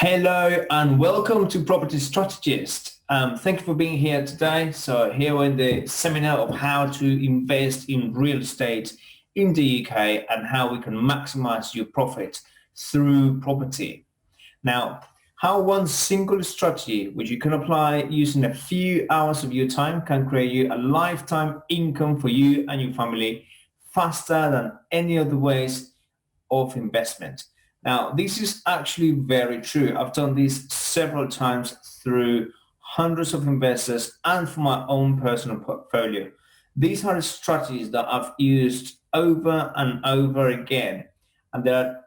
Hello and welcome to Property Strategist. Thank you for being here today. So here we're in the seminar of how to invest in real estate in the UK and how we can maximize your profit through property. Now, how one single strategy, which you can apply using a few hours of your time, can create you a lifetime income for you and your family faster than any other ways of investment. Now, this is actually very true. I've done this several times through hundreds of investors and for my own personal portfolio. These are the strategies that I've used over and over again, and they're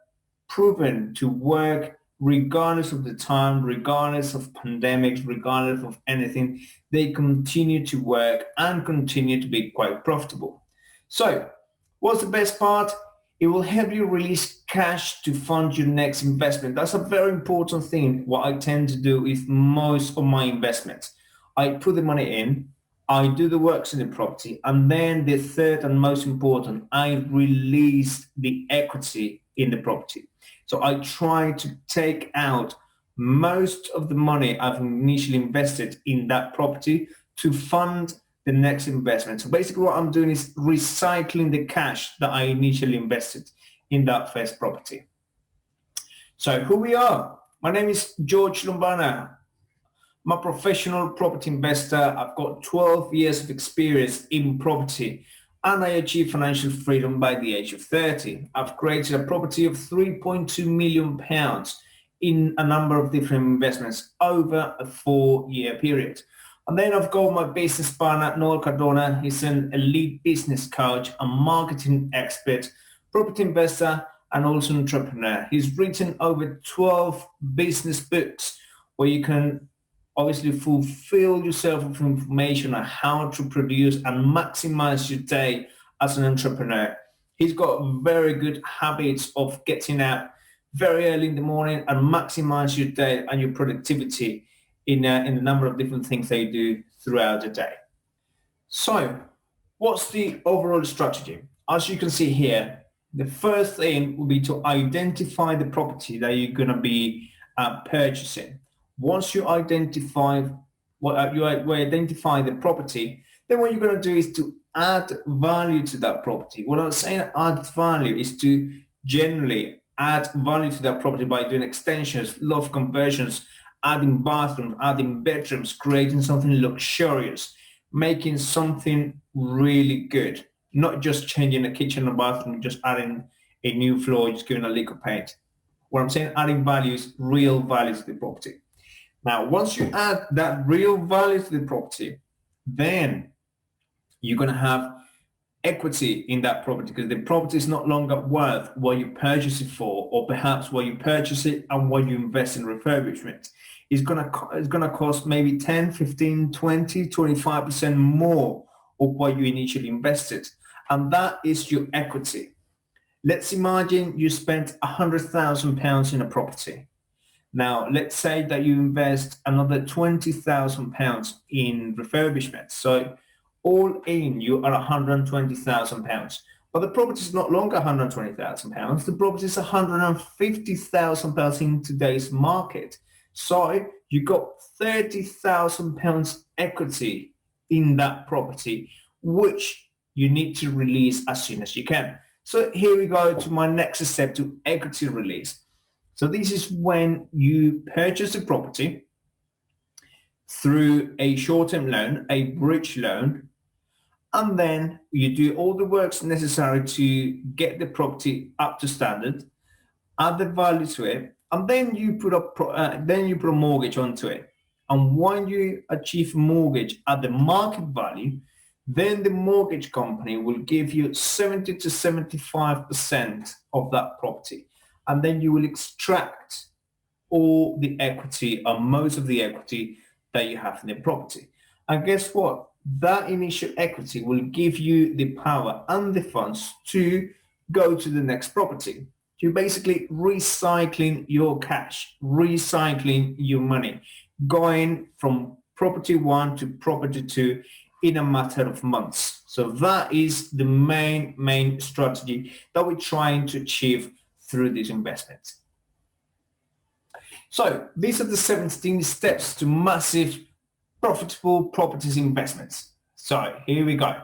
proven to work regardless of the time, regardless of pandemics, regardless of anything. They continue to work and continue to be quite profitable. So, what's the best part? It will help you release cash to fund your next investment. That's a very important thing, what I tend to do with most of my investments. I put the money in, I do the works in the property, and then the third and most important, I release the equity in the property. So I try to take out most of the money I've initially invested in that property to fund the next investment. So basically what I'm doing is recycling the cash that I initially invested in that first property. So who we are? My name is George Lumbana. I'm a professional property investor. I've got 12 years of experience in property and I achieved financial freedom by the age of 30. I've created a property of £3.2 million in a number of different investments over a 4-year period. And then I've got my business partner, Noel Cardona. He's an elite business coach, a marketing expert, property investor, and also an entrepreneur. He's written over 12 business books where you can obviously fulfill yourself with information on how to produce and maximize your day as an entrepreneur. He's got very good habits of getting up very early in the morning and maximize your day and your productivity in a number of different things they do throughout the day. So what's the overall strategy? As you can see here, the first thing will be to identify the property that you're going to be purchasing. Once you identify the property, then what you're going to do is to add value to that property. What I'm saying add value is to generally add value to that property by doing extensions, loft conversions, adding bathrooms, adding bedrooms, creating something luxurious, making something really good, not just changing a kitchen and bathroom, just adding a new floor, just giving a lick of paint. What I'm saying, adding value is real value to the property. Now, once you add that real value to the property, then you're going to have equity in that property because the property is not longer worth what you purchase it for, or perhaps what you purchase it and what you invest in refurbishment. It's going to cost maybe 10, 15, 20, 25% more of what you initially invested. And that is your equity. Let's imagine you spent £100,000 in a property. Now, let's say that you invest another £20,000 in refurbishment. So all in, you are £120,000. But the property is not longer £120,000. The property is £150,000 in today's market. So you got £30,000 equity in that property, which you need to release as soon as you can. So here we go to my next step, to equity release. So this is when you purchase a property through a short-term loan, a bridge loan, and then you do all the works necessary to get the property up to standard, add the value to it, and then you put a mortgage onto it. And when you achieve a mortgage at the market value, then the mortgage company will give you 70 to 75% of that property. And then you will extract all the equity or most of the equity that you have in the property. And guess what? That initial equity will give you the power and the funds to go to the next property. You're basically recycling your cash, recycling your money, going from property 1 to property 2 in a matter of months. So that is the main strategy that we're trying to achieve through these investments. So these are the 17 steps to massive profitable properties investments. So here we go.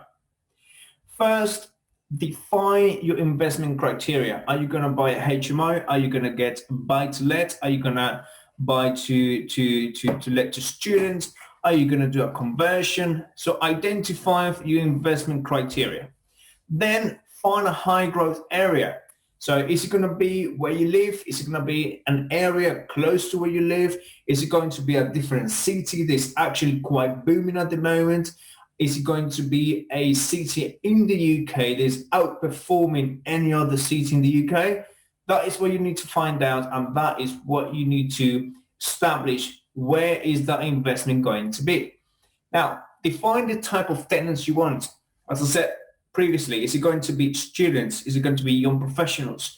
First, define your investment criteria. Are you going to buy a HMO? Are you going to get buy to let? Are you going to buy to let to students? Are you going to do a conversion? So identify your investment criteria. Then find a high growth area. So is it going to be where you live? Is it going to be an area close to where you live? Is it going to be a different city that's actually quite booming at the moment? Is it going to be a city in the UK that's outperforming any other city in the UK? That is what you need to find out, and that is what you need to establish. Where is that investment going to be? Now, define the type of tenants you want. As I said previously, is it going to be students? Is it going to be young professionals?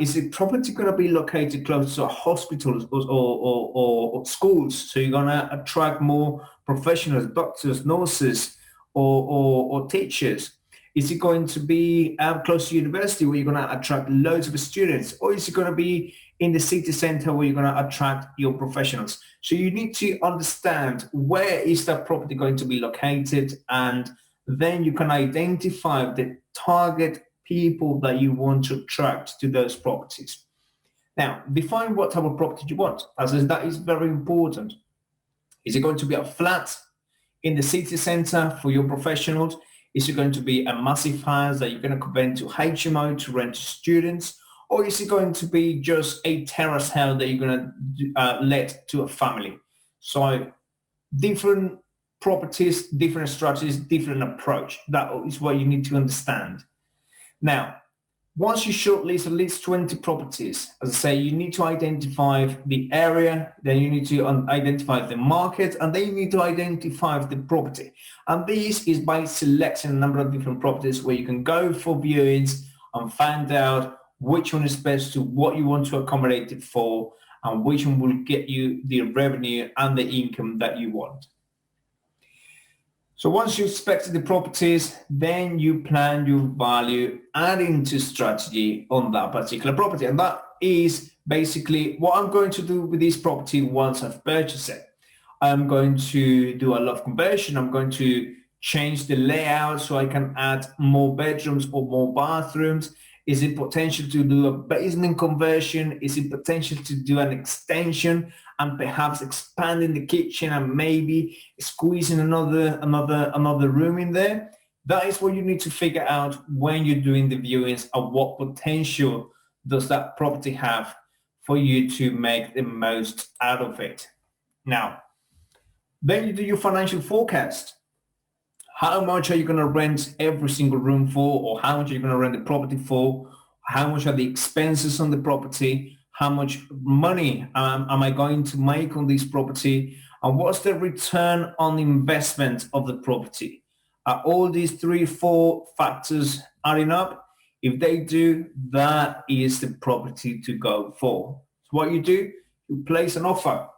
Is the property going to be located close to hospitals or schools? So you're going to attract more professionals, doctors, nurses, or teachers. Is it going to be close to university where you're going to attract loads of students? Or is it going to be in the city center where you're going to attract your professionals? So you need to understand where is that property going to be located, and then you can identify the target people that you want to attract to those properties. Now, define what type of property you want, as that is very important. Is it going to be a flat in the city center for your professionals? Is it going to be a massive house that you're going to convert to HMO to rent to students? Or is it going to be just a terrace house that you're going to let to a family? So different properties, different strategies, different approach. That is what you need to understand. Now, once you shortlist at least 20 properties, as I say, you need to identify the area, then you need to identify the market, and then you need to identify the property. And this is by selecting a number of different properties where you can go for viewings and find out which one is best to what you want to accommodate it for, and which one will get you the revenue and the income that you want. So once you've selected the properties, then you plan your value adding to strategy on that particular property. And that is basically what I'm going to do with this property once I've purchased it. I'm going to do a lot of conversion. I'm going to change the layout so I can add more bedrooms or more bathrooms. Is it potential to do a basement conversion? Is it potential to do an extension and perhaps expanding the kitchen and maybe squeezing another room in there? That is what you need to figure out when you're doing the viewings, and what potential does that property have for you to make the most out of it. Now, then you do your financial forecast. How much are you going to rent every single room for, or how much are you going to rent the property for? How much are the expenses on the property? How much money am I going to make on this property? And what's the return on investment of the property? Are all these 3-4 factors adding up? If they do, that is the property to go for. So what you do, you place an offer.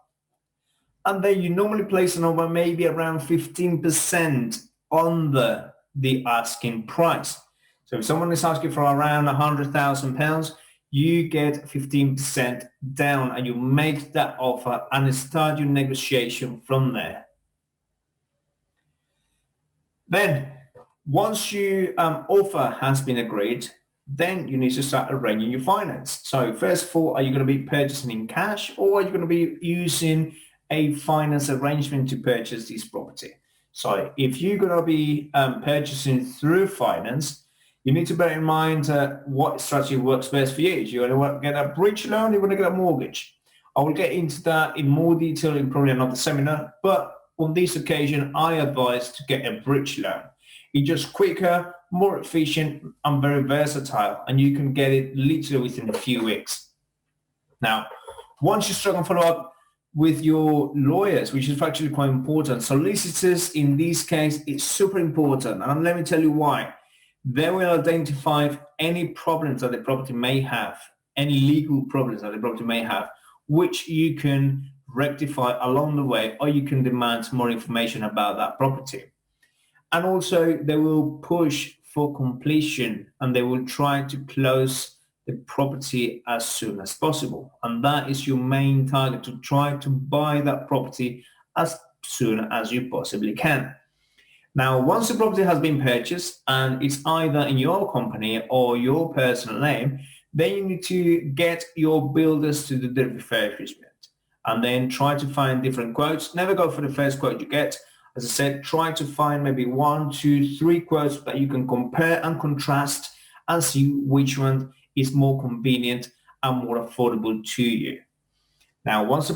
And then you normally place an offer maybe around 15% on the asking price. So if someone is asking for around £100,000, you get 15% down, and you make that offer and start your negotiation from there. Then once your offer has been agreed, then you need to start arranging your finance. So first of all, are you going to be purchasing in cash, or are you going to be using a finance arrangement to purchase this property? So if you're going to be purchasing through finance, you need to bear in mind what strategy works best for you. Do you want to get a bridge loan, or you want to get a mortgage? I will get into that in more detail in probably another seminar, but on this occasion, I advise to get a bridge loan. It's just quicker, more efficient, and very versatile, and you can get it literally within a few weeks. Now, once you start and follow up with your lawyers, which is actually quite important. Solicitors, in this case, it's super important. And let me tell you why. They will identify any problems that the property may have, any legal problems that the property may have, which you can rectify along the way, or you can demand more information about that property. And also, they will push for completion, and they will try to close the property as soon as possible. And that is your main target, to try to buy that property as soon as you possibly can. Now, once the property has been purchased and it's either in your company or your personal name, then you need to get your builders to do the refurbishment and then try to find different quotes. Never go for the first quote you get. As I said, try to find maybe 1, 2, 3 quotes that you can compare and contrast and see which one is more convenient and more affordable to you. Now, once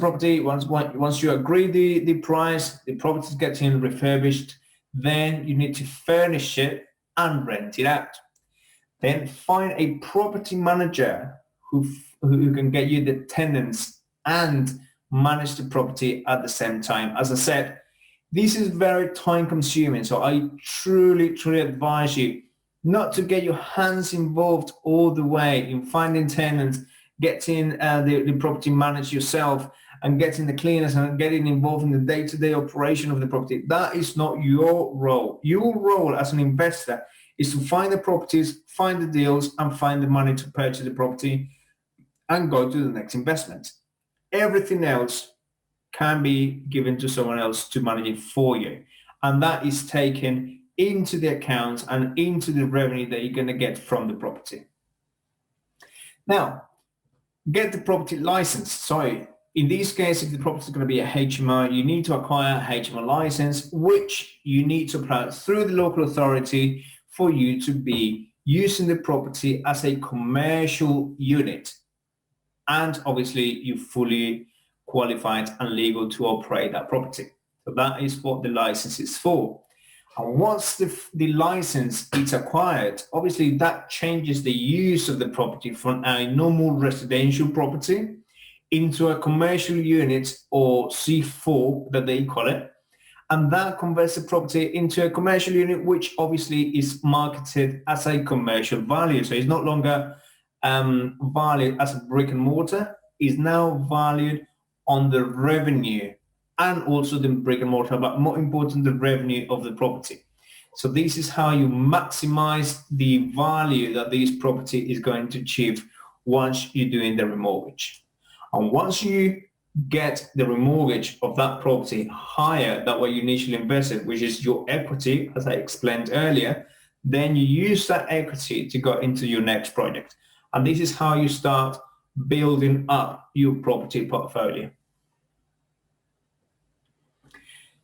you agree the price, the property is getting refurbished, then you need to furnish it and rent it out. Then find a property manager who can get you the tenants and manage the property at the same time. As I said, this is very time consuming, so I truly advise you not to get your hands involved all the way in finding tenants, getting the property managed yourself, and getting the cleaners and getting involved in the day-to-day operation of the property. That is not your role. Your role as an investor is to find the properties, find the deals, and find the money to purchase the property and go to the next investment. Everything else can be given to someone else to manage it for you. And that is taken into the accounts and into the revenue that you're going to get from the property. Now, get the property license. So in this case, if the property is going to be a HMO, you need to acquire a HMO license, which you need to apply through the local authority for you to be using the property as a commercial unit. And obviously, you're fully qualified and legal to operate that property. So that is what the license is for. And once the license is acquired, obviously that changes the use of the property from a normal residential property into a commercial unit, or C4 that they call it. And that converts the property into a commercial unit, which obviously is marketed as a commercial value. So it's no longer valued as a brick and mortar, is now valued on the revenue and also the brick and mortar, but more important, the revenue of the property. So this is how you maximize the value that this property is going to achieve once you're doing the remortgage. And once you get the remortgage of that property higher than what you initially invested, which is your equity, as I explained earlier, then you use that equity to go into your next project. And this is how you start building up your property portfolio.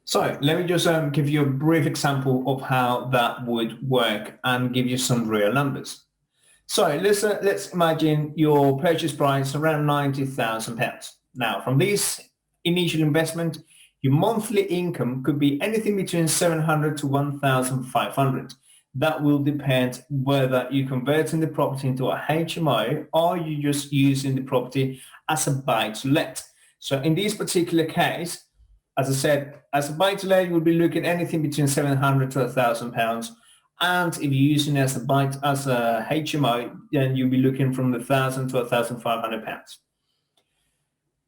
So let me just give you a brief example of how that would work and give you some real numbers. So let's imagine your purchase price around £90,000. Now, from this initial investment, your monthly income could be anything between 700 to 1,500. That will depend whether you're converting the property into a HMO or you're just using the property as a buy-to-let. So in this particular case, as I said, as a buy-to-let, you would be looking anything between 700 to £1,000. And if you're using it as a HMO, then you'll be looking from £1,000 to £1,500.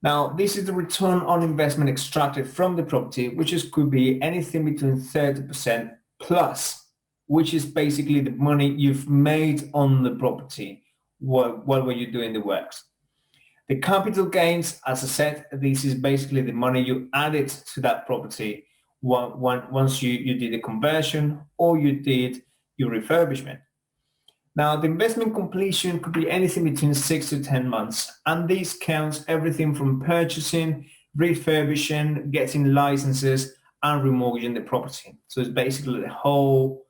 Now, this is the return on investment extracted from the property, which could be anything between 30% plus, which is basically the money you've made on the property while you're doing the works. The capital gains, as I said, this is basically the money you added to that property once you did a conversion or you did your refurbishment. Now, the investment completion could be anything between 6 to 10 months, and this counts everything from purchasing, refurbishing, getting licenses, and remortgaging the property. So it's basically the whole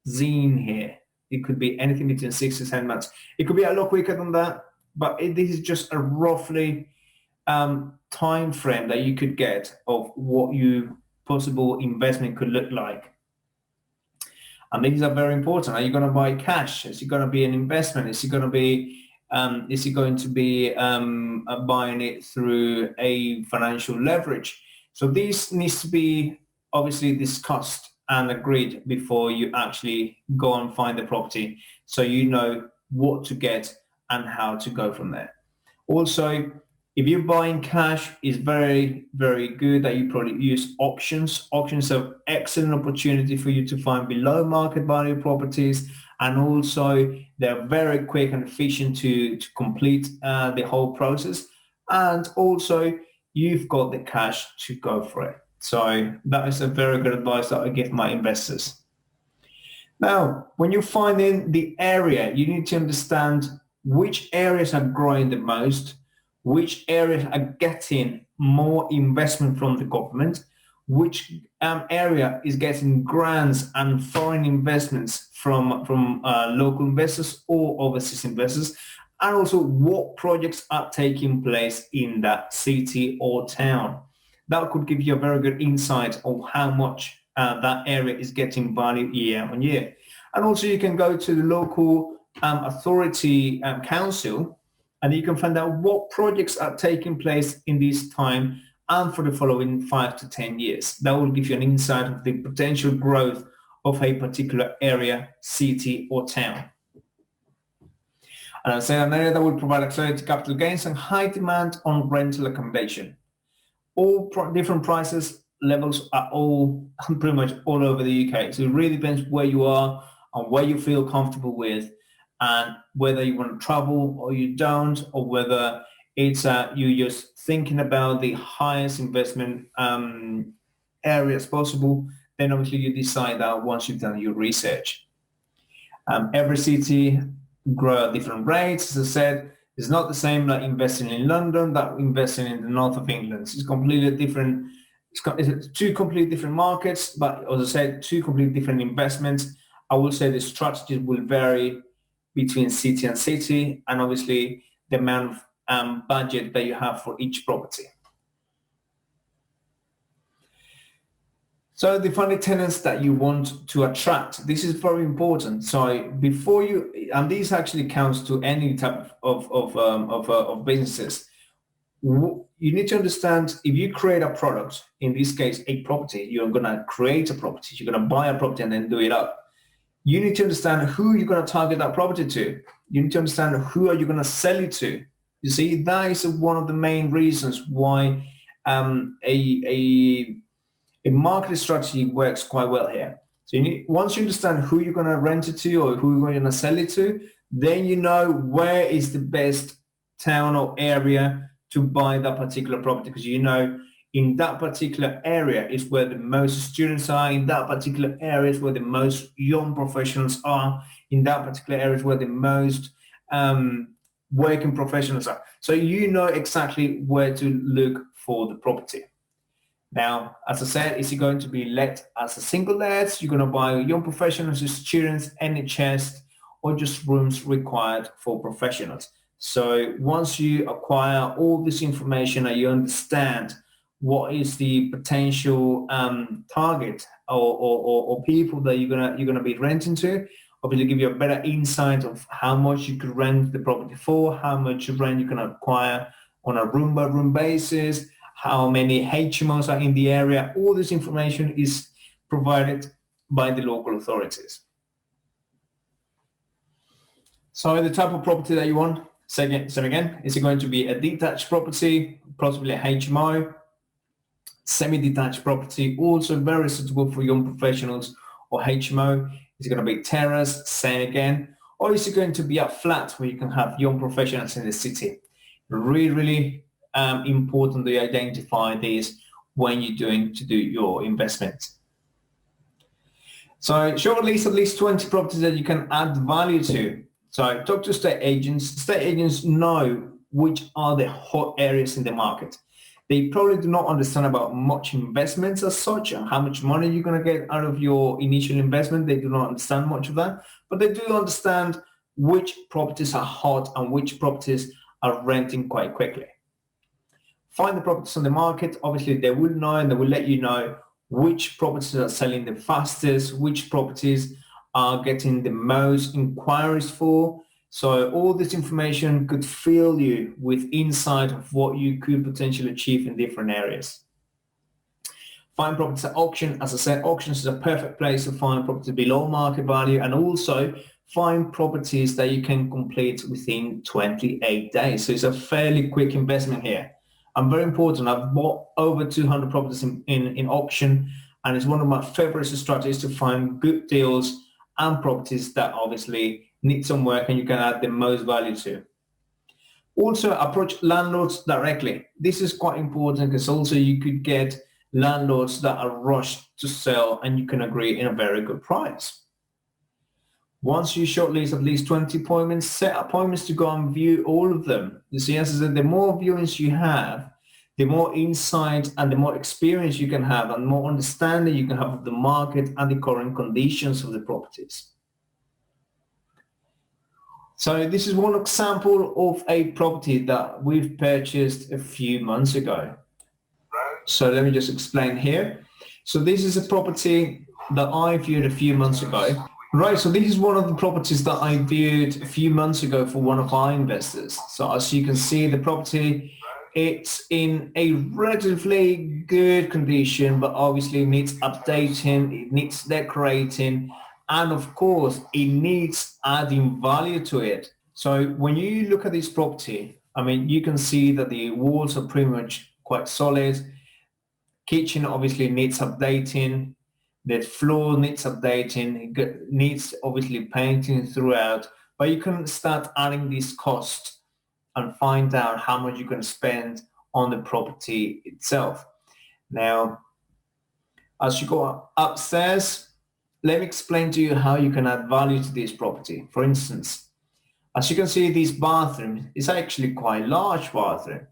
zine here. It could be anything between 6 to 10 months. It could be a lot quicker than that, but this is just a roughly time frame that you could get of what your possible investment could look like. And these are very important. Are you going to buy cash? Is it going to be an investment? Is it going to be buying it through a financial leverage? So this needs to be obviously discussed and agreed before you actually go and find the property, so you know what to get and how to go from there. Also, if you're buying cash, it's very, very good that you probably use auctions. Auctions are excellent opportunity for you to find below market value properties and also they're very quick and efficient to complete the whole process, and also you've got the cash to go for it. So that is a very good advice that I give my investors. Now, when you're finding the area, you need to understand which areas are growing the most, which areas are getting more investment from the government, which area is getting grants and foreign investments from local investors or overseas investors, and also what projects are taking place in that city or town. That could give you a very good insight of how much that area is getting value year on year. And also you can go to the local authority council, and you can find out what projects are taking place in this time and for the following 5 to 10 years. That will give you an insight of the potential growth of a particular area, city or town. And I say an area that will provide accelerated capital gains and high demand on rental accommodation. All different prices levels are all pretty much all over the UK. So it really depends where you are and where you feel comfortable with, and whether you want to travel or you don't, or whether it's you just thinking about the highest investment areas possible. Then obviously you decide that once you've done your research. Every city grow at different rates. As I said, it's not the same like investing in London that investing in the north of England. It's completely different. It's two completely different markets, but as I said, two completely different investments. I will say the strategies will vary between city and city, and obviously the amount of budget that you have for each property. So define the tenants that you want to attract. This is very important. So before you, and this actually counts to any type of businesses, you need to understand if you create a product, in this case a property, you're going to create a property, you're going to buy a property and then do it up. You need to understand who you're going to target that property to. You need to understand who are you going to sell it to. You see, that is one of the main reasons why a market strategy works quite well here. So once you understand who you're going to rent it to or who you're going to sell it to, then you know where is the best town or area to buy that particular property, because you know in that particular area is where the most students are, in that particular area is where the most young professionals are, in that particular area is where the most working professionals are. So you know exactly where to look for the property. Now, as I said, is it going to be let as a single let? You're going to buy young professionals, students, NHS, or just rooms required for professionals. So once you acquire all this information and you understand what is the potential target or people that you're gonna be renting to, obviously give you a better insight of how much you could rent the property for, how much rent you can acquire on a room by room basis, how many HMOs are in the area. All this information is provided by the local authorities. So the type of property that you want, so again, is it going to be a detached property, possibly a HMO, semi-detached property, also very suitable for young professionals, or HMO? Is it going to be terrace, same again, or is it going to be a flat where you can have young professionals in the city? Really important to identify these when you're doing to do your investment. So shortlist at least 20 properties that you can add value to. So talk to estate agents. Estate agents know which are the hot areas in the market. They probably do not understand about much investments as such and how much money you're going to get out of your initial investment. They do not understand much of that, but they do understand which properties are hot and which properties are renting quite quickly. Find the properties on the market. Obviously, they will know and they will let you know which properties are selling the fastest, which properties are getting the most inquiries for. So all this information could fill you with insight of what you could potentially achieve in different areas. Find properties at auction. As I said, auctions is a perfect place to find properties below market value, and also find properties that you can complete within 28 days. So it's a fairly quick investment here. And very important, I've bought over 200 properties in auction, and it's one of my favorite strategies to find good deals and properties that obviously need some work and you can add the most value to. Also, approach landlords directly. This is quite important because also you could get landlords that are rushed to sell and you can agree in a very good price. Once you shortlist at least 20 appointments, set appointments to go and view all of them. You see, as I said, the more viewings you have, the more insight and the more experience you can have and more understanding you can have of the market and the current conditions of the properties. So this is one example of a property that we've purchased a few months ago. So let me just explain here. So this is a property that I viewed a few months ago. Right, so this is one of the properties that I viewed a few months ago for one of our investors. So as you can see, the property, it's in a relatively good condition, but obviously it needs updating, it needs decorating, and of course, it needs adding value to it. So when you look at this property, I mean, you can see that the walls are pretty much quite solid. Kitchen obviously needs updating. The floor needs updating, it needs obviously painting throughout, but you can start adding this cost and find out how much you can spend on the property itself. Now, as you go upstairs, let me explain to you how you can add value to this property. For instance, as you can see, this bathroom is actually quite a large bathroom.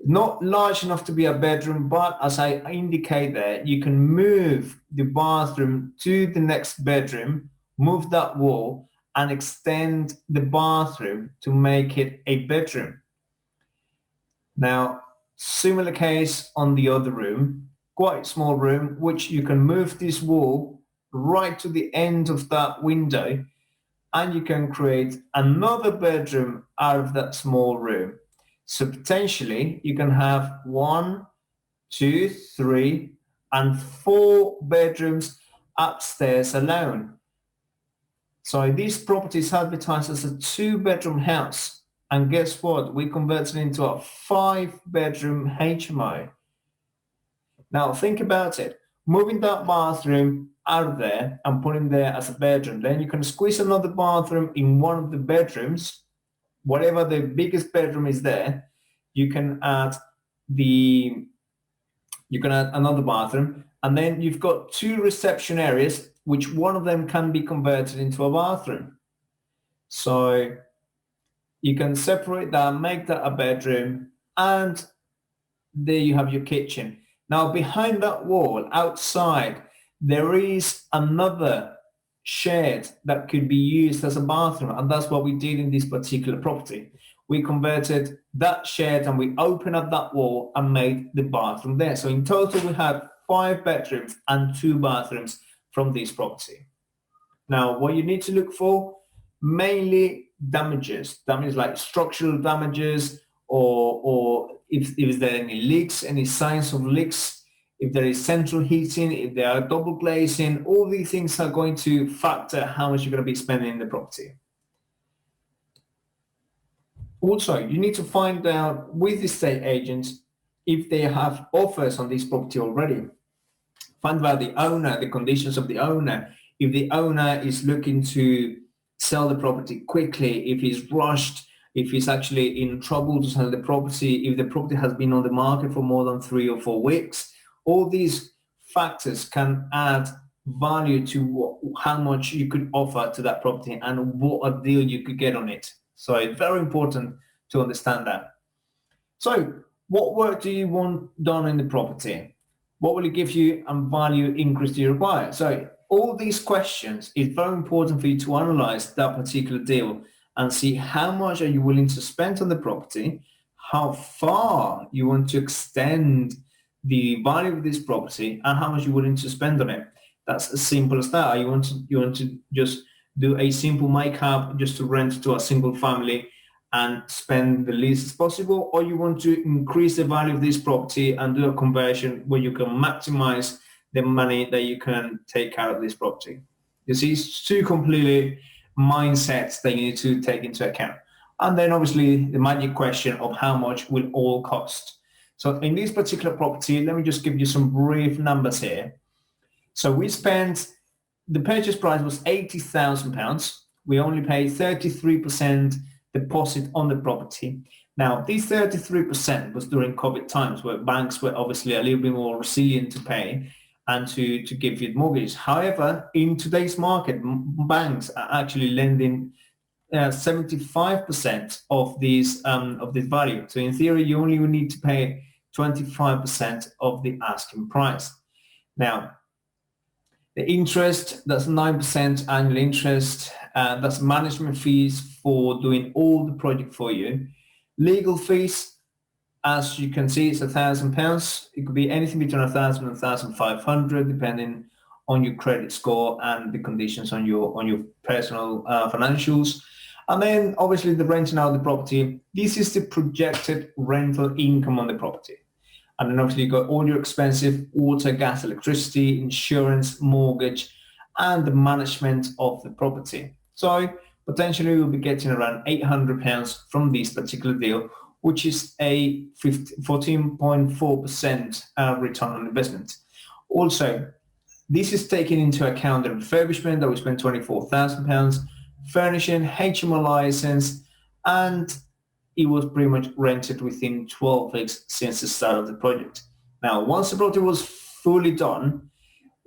Not large enough to be a bedroom, but as I indicate there, you can move the bathroom to the next bedroom, move that wall and extend the bathroom to make it a bedroom. Now, similar case on the other room, quite small room, which you can move this wall right to the end of that window and you can create another bedroom out of that small room. So potentially you can have 1, 2, 3, and 4 bedrooms upstairs alone. So this property is advertised as a 2-bedroom house. And guess what? We converted it into a 5-bedroom HMO. Now think about it. Moving that bathroom out of there and putting there as a bedroom. Then you can squeeze another bathroom in one of the bedrooms. Whatever the biggest bedroom is there, you can add another bathroom, and then you've got 2 reception areas, which one of them can be converted into a bathroom. So you can separate that, make that a bedroom, and there you have your kitchen. Now behind that wall, outside, there is another shed that could be used as a bathroom, and that's what we did in this particular property. We converted that shed and we opened up that wall and made the bathroom there. So in total we had 5 bedrooms and 2 bathrooms from this property. Now what you need to look for, mainly damages like structural damages, or if there are any leaks, any signs of leaks, if there is central heating, if there are double glazing. All these things are going to factor how much you're going to be spending in the property. Also, you need to find out with the estate agents if they have offers on this property already. Find out the owner, the conditions of the owner. If the owner is looking to sell the property quickly, if he's rushed, if he's actually in trouble to sell the property, if the property has been on the market for more than 3 or 4 weeks. All these factors can add value to how much you could offer to that property and what a deal you could get on it. So it's very important to understand that. So what work do you want done in the property? What will it give you and value increase do you require? So all these questions, it's very important for you to analyze that particular deal and see how much are you willing to spend on the property, how far you want to extend the value of this property, and how much you're willing to spend on it. That's as simple as that. You want to just do a simple make-up just to rent to a single family and spend the least as possible, or you want to increase the value of this property and do a conversion where you can maximize the money that you can take out of this property. You see, it's 2 completely mindsets that you need to take into account. And then obviously the magic question of how much will all cost. So in this particular property, let me just give you some brief numbers here. So we spent the purchase price was £80,000. We only paid 33% deposit on the property. Now, this 33% was during COVID times where banks were obviously a little bit more resilient to pay and to give you mortgages. However, in today's market, banks are actually lending 75% of this value. So in theory, you only need to pay 25% of the asking price. Now, the interest, that's 9% annual interest. That's management fees for doing all the project for you. Legal fees, as you can see, it's £1,000. It could be anything between 1,000 and 1,500, depending on your credit score and the conditions on your personal financials. And then obviously the renting out of the property. This is the projected rental income on the property. And then obviously you got all your expensive water, gas, electricity, insurance, mortgage, and the management of the property. So potentially you'll be getting around £800 from this particular deal, which is a 14.4% return on investment. Also, this is taking into account the refurbishment that we spent £24,000, furnishing, HMO license, and it was pretty much rented within 12 weeks since the start of the project. Now, once the project was fully done,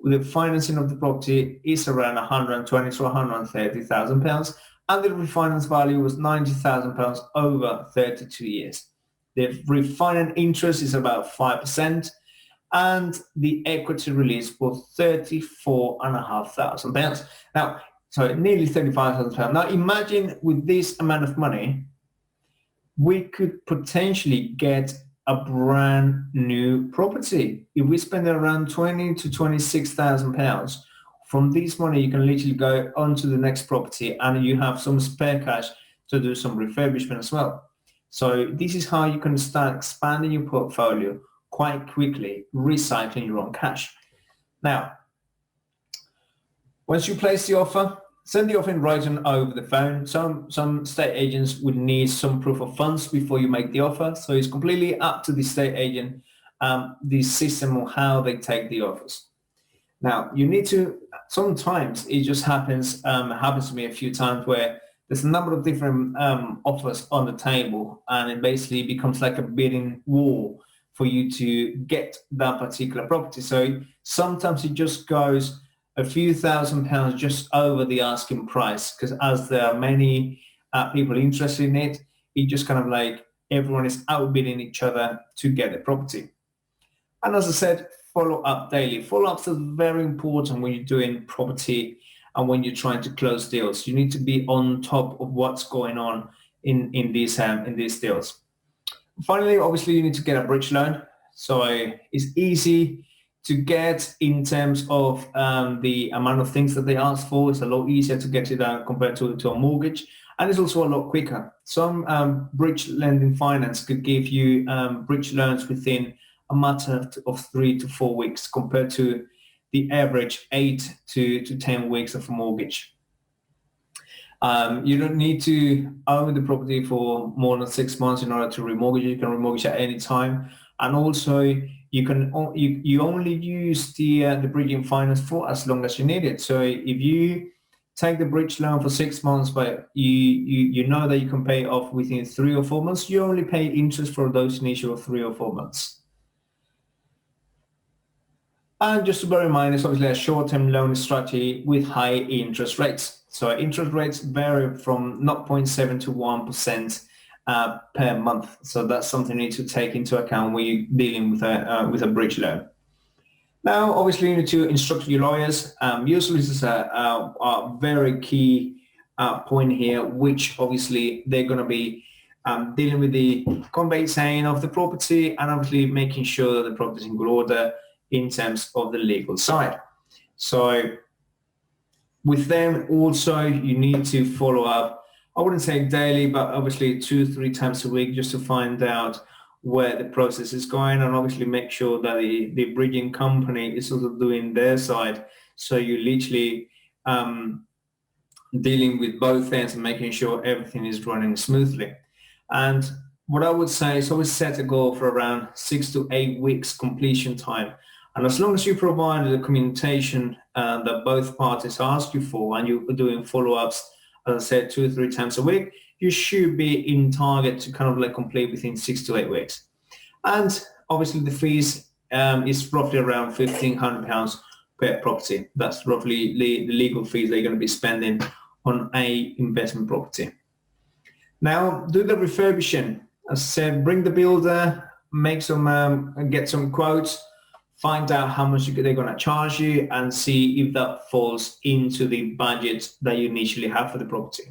the financing of the property is around £120,000 to £130,000, and the refinance value was £90,000 over 32 years. The refinance interest is about 5%, and the equity release was £34,500. Now, so nearly £35,000. Now, imagine with this amount of money, we could potentially get a brand new property. If we spend around £20,000 to £26,000, from this money you can literally go on to the next property and you have some spare cash to do some refurbishment as well. So this is how you can start expanding your portfolio quite quickly, recycling your own cash. Now, once you place the offer, send the offer in writing over the phone. Some estate agents would need some proof of funds before you make the offer. So it's completely up to the estate agent, the system or how they take the offers. Now, you need to, sometimes it just happens to me a few times where there's a number of different offers on the table and it basically becomes like a bidding war for you to get that particular property. So sometimes it just goes a few £1,000s just over the asking price, because as there are many people interested in it, it just kind of like everyone is outbidding each other to get the property. And as I said, follow up daily. Follow-ups are very important when you're doing property and when you're trying to close deals. You need to be on top of what's going on in these deals. Finally, obviously, you need to get a bridge loan. So it's easy to get in terms of the amount of things that they ask for. It's a lot easier to get it compared to a mortgage, and it's also a lot quicker. Some bridge lending finance could give you bridge loans within a matter of 3 to 4 weeks compared to the average 8 to 10 weeks of a mortgage. You don't need to own the property for more than 6 months in order to remortgage. You can remortgage at any time, and also you only use the bridging finance for as long as you need it. So if you take the bridge loan for 6 months, but you know that you can pay it off within 3 or 4 months, you only pay interest for those initial 3 or 4 months. And just to bear in mind, it's obviously a short-term loan strategy with high interest rates. So interest rates vary from 0.7 to 1% per month. So that's something you need to take into account when you're dealing with a bridge loan. Now, obviously, you need to instruct your lawyers. Usually, this is a very key point here, which obviously they're going to be dealing with the conveyancing of the property and obviously making sure that the property is in good order in terms of the legal side. So with them also, you need to follow up, I wouldn't say daily, but obviously 2-3 times a week just to find out where the process is going and obviously make sure that the bridging company is also doing their side. So you're literally dealing with both ends and making sure everything is running smoothly. And what I would say is always set a goal for around 6 to 8 weeks completion time. And as long as you provide the communication that both parties ask you for, and you're doing follow-ups, as I said, 2 or 3 times a week, you should be in target to kind of like complete within 6 to 8 weeks. And obviously the fees is roughly around £1,500 per property. That's roughly the legal fees that you're going to be spending on a investment property. Now, do the refurbishing. As I said, bring the builder, make some, get some quotes, find out how much they're going to charge you, and see if that falls into the budget that you initially have for the property.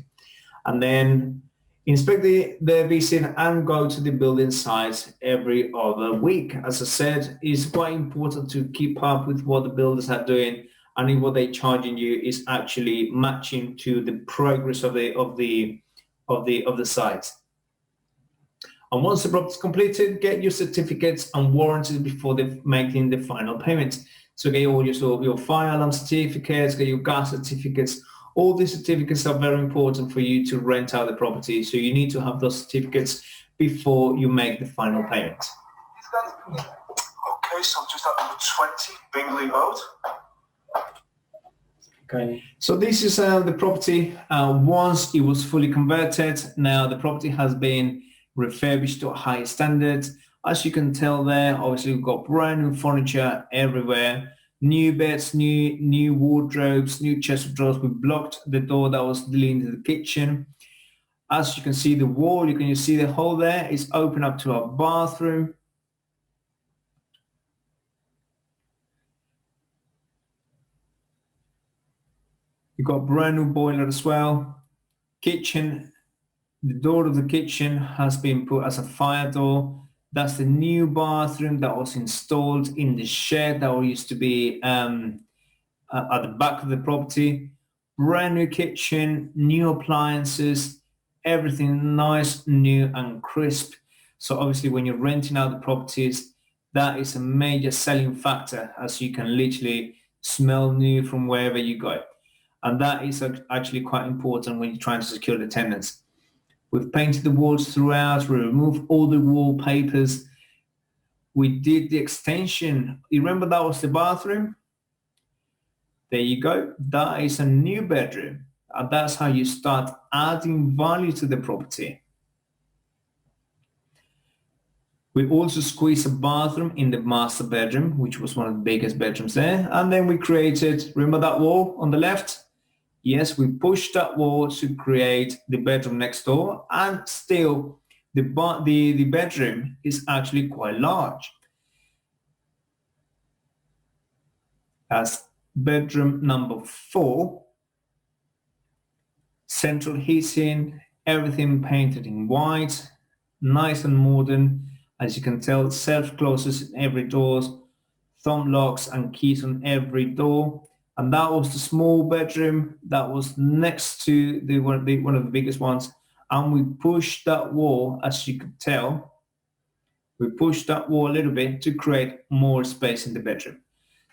And then inspect the visit and go to the building sites every other week. As I said, it's quite important to keep up with what the builders are doing, and if what they're charging you is actually matching to the progress of the site. And once the property is completed, get your certificates and warranties before making the final payment. So get all your fire alarm certificates, get your gas certificates. All these certificates are very important for you to rent out the property. So you need to have those certificates before you make the final payment. Okay, so just at number 20, Bingley Road. Okay, so this is the property once it was fully converted. Now the property has been refurbished to a high standard. As you can tell there, obviously we've got brand new furniture everywhere, new beds, new wardrobes, new chest of drawers. We blocked the door that was leading to the kitchen. As you can see, the wall, you can see the hole there is open up to our bathroom. You've got brand new boiler as well. Kitchen, the door of the kitchen has been put as a fire door. That's the new bathroom that was installed in the shed that used to be at the back of the property. Brand new kitchen, new appliances, everything nice, new and crisp. So obviously when you're renting out the properties, that is a major selling factor, as you can literally smell new from wherever you go. And that is actually quite important when you're trying to secure the tenants. We've painted the walls throughout. We removed all the wallpapers. We did the extension. You remember that was the bathroom? There you go. That is a new bedroom. And that's how you start adding value to the property. We also squeezed a bathroom in the master bedroom, which was one of the biggest bedrooms there. And then we created, remember that wall on the left? Yes, we pushed that wall to create the bedroom next door, and still the bedroom is actually quite large. As bedroom number 4, central heating, everything painted in white, nice and modern. As you can tell, self-closes in every door, thumb locks and keys on every door. And that was the small bedroom that was next to one of the biggest ones. And we pushed that wall, as you could tell, we pushed that wall a little bit to create more space in the bedroom.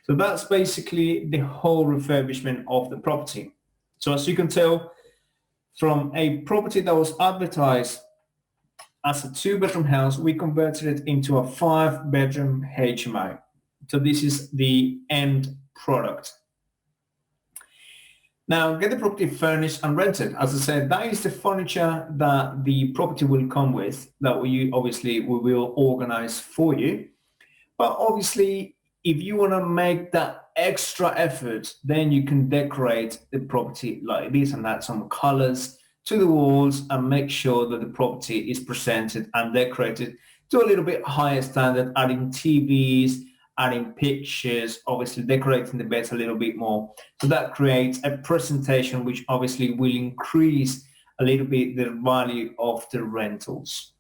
So that's basically the whole refurbishment of the property. So as you can tell, from a property that was advertised as a 2-bedroom house, we converted it into a 5-bedroom HMO. So this is the end product. Now, get the property furnished and rented. As I said, that is the furniture that the property will come with, that we will organize for you. But obviously, if you want to make that extra effort, then you can decorate the property like this and add some colors to the walls and make sure that the property is presented and decorated to a little bit higher standard, adding TVs, adding pictures, obviously decorating the beds a little bit more. So that creates a presentation which obviously will increase a little bit the value of the rentals.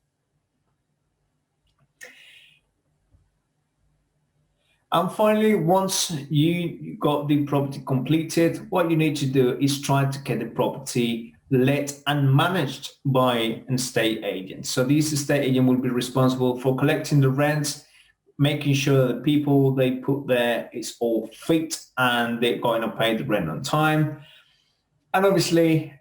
And finally, once you got the property completed, what you need to do is try to get the property let and managed by an estate agent. So this estate agent will be responsible for collecting the rents, making sure that the people they put there is all fit and they're going to pay the rent on time. And obviously,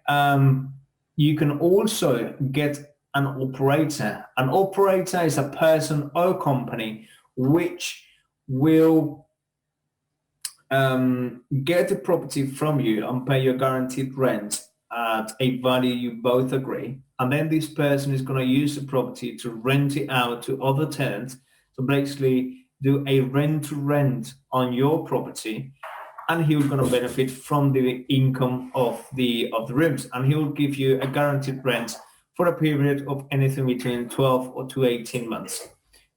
you can also get an operator. An operator is a person or company which will get the property from you and pay your guaranteed rent at a value you both agree, and then this person is going to use the property to rent it out to other tenants. So basically do a rent to rent on your property, and he's going to benefit from the income of the rooms, and he will give you a guaranteed rent for a period of anything between 12 or to 18 months.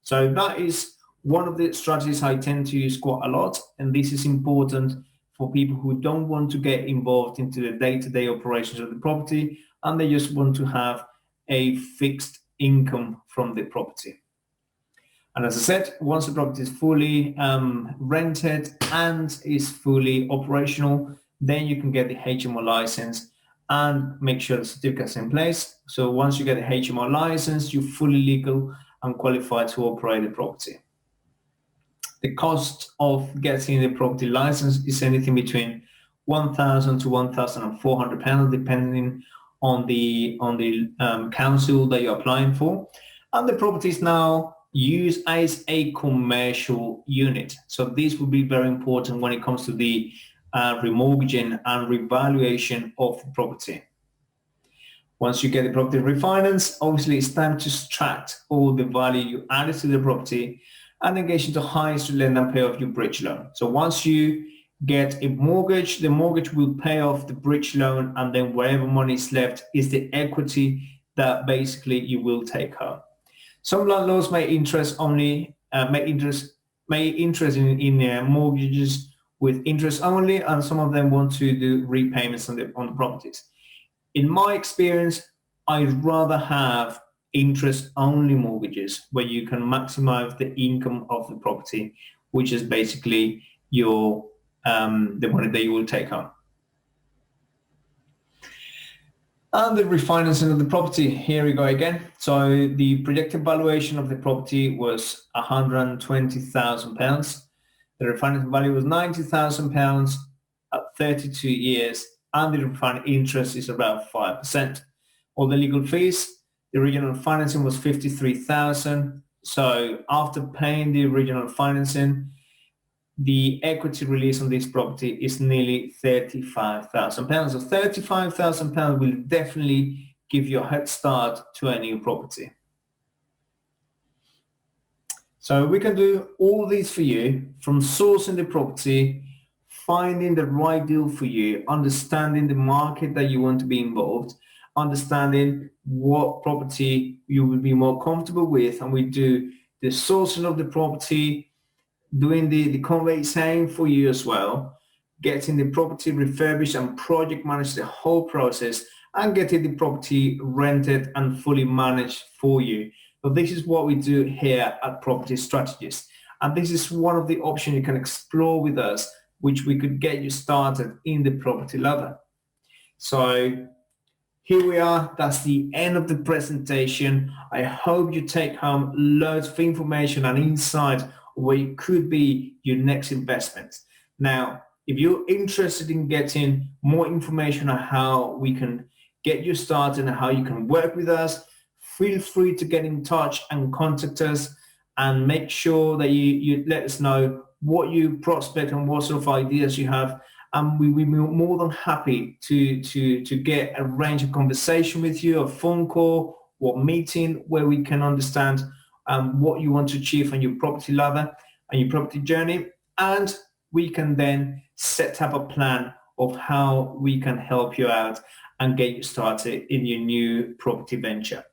So that is one of the strategies I tend to use quite a lot, and this is important for people who don't want to get involved into the day-to-day operations of the property, and they just want to have a fixed income from the property. And as I said, once the property is fully rented and is fully operational, then you can get the HMO license and make sure the certificate's in place. So once you get the HMO license, you're fully legal and qualified to operate the property. The cost of getting the property license is anything between £1,000 to £1,400, depending on the council that you're applying for. And the property is now used as a commercial unit. So this will be very important when it comes to the remortgaging and revaluation of the property. Once you get the property refinanced, obviously it's time to subtract all the value you added to the property and engage into highest lend and pay off your bridge loan. So once you get a mortgage, the mortgage will pay off the bridge loan, and then whatever money is left is the equity that basically you will take home. Some landlords may interest in mortgages with interest only, and some of them want to do repayments on the properties. In my experience, I'd rather have interest-only mortgages where you can maximize the income of the property, which is basically your the money that you will take home. And the refinancing of the property, here we go again. So the projected valuation of the property was £120,000. The refinancing value was £90,000 at 32 years, and the refinancing interest is about 5%. All the legal fees, the original financing was £53,000. So after paying the original financing, the equity release on this property is nearly £35,000. So £35,000 will definitely give you a head start to a new property. So we can do all these for you, from sourcing the property, finding the right deal for you, understanding the market that you want to be involved, understanding what property you will be more comfortable with, and we do the sourcing of the property, doing the conveyancing for you as well, getting the property refurbished and project manage the whole process, and getting the property rented and fully managed for you. So this is what we do here at Property Strategists, and this is one of the options you can explore with us, which we could get you started in the property ladder. So here we are. That's the end of the presentation. I hope you take home loads of information and insight where it could be your next investment. Now, if you're interested in getting more information on how we can get you started and how you can work with us, feel free to get in touch and contact us, and make sure that you let us know what you prospect and what sort of ideas you have. And we will be more than happy to get a range of conversation with you, a phone call or meeting where we can understand what you want to achieve on your property ladder and your property journey. And we can then set up a plan of how we can help you out and get you started in your new property venture.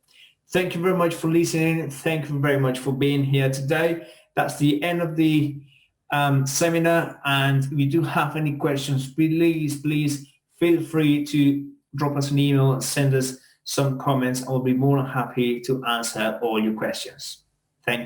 Thank you very much for listening. Thank you very much for being here today. That's the end of the seminar, and if you do have any questions, please feel free to drop us an email and send us some comments. I'll be more than happy to answer all your questions.